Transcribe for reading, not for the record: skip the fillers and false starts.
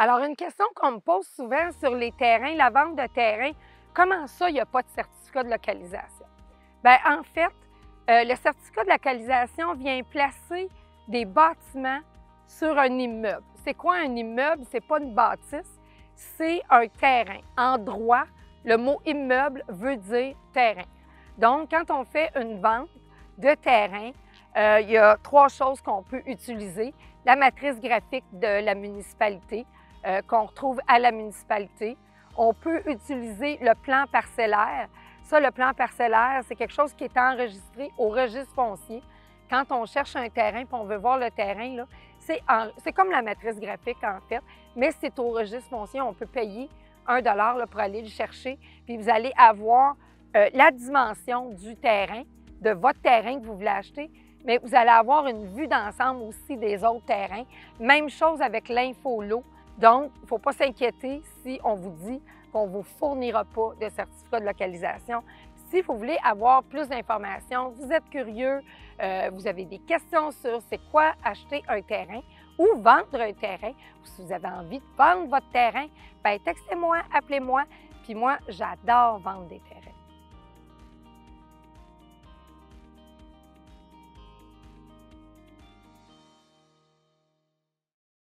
Alors, une question qu'on me pose souvent sur les terrains, la vente de terrain, comment ça, il n'y a pas de certificat de localisation? Bien, en fait, le certificat de localisation vient placer des bâtiments sur un immeuble. C'est quoi un immeuble? C'est pas une bâtisse, c'est un terrain. En droit, le mot immeuble veut dire terrain. Donc, quand on fait une vente de terrain, il y a 3 choses qu'on peut utiliser. La matrice graphique de la municipalité, qu'on retrouve à la municipalité. On peut utiliser le plan parcellaire. Ça, le plan parcellaire, c'est quelque chose qui est enregistré au registre foncier. Quand on cherche un terrain et on veut voir le terrain, c'est comme la matrice graphique, en fait, mais c'est au registre foncier. On peut payer 1 $ pour aller le chercher, puis vous allez avoir la dimension du terrain, de votre terrain que vous voulez acheter, mais vous allez avoir une vue d'ensemble aussi des autres terrains. Même chose avec l'info-lot. Donc, il ne faut pas s'inquiéter si on vous dit qu'on ne vous fournira pas de certificat de localisation. Si vous voulez avoir plus d'informations, vous êtes curieux, vous avez des questions sur c'est quoi acheter un terrain ou vendre un terrain, ou si vous avez envie de vendre votre terrain, bien, textez-moi, appelez-moi, puis moi, j'adore vendre des terrains.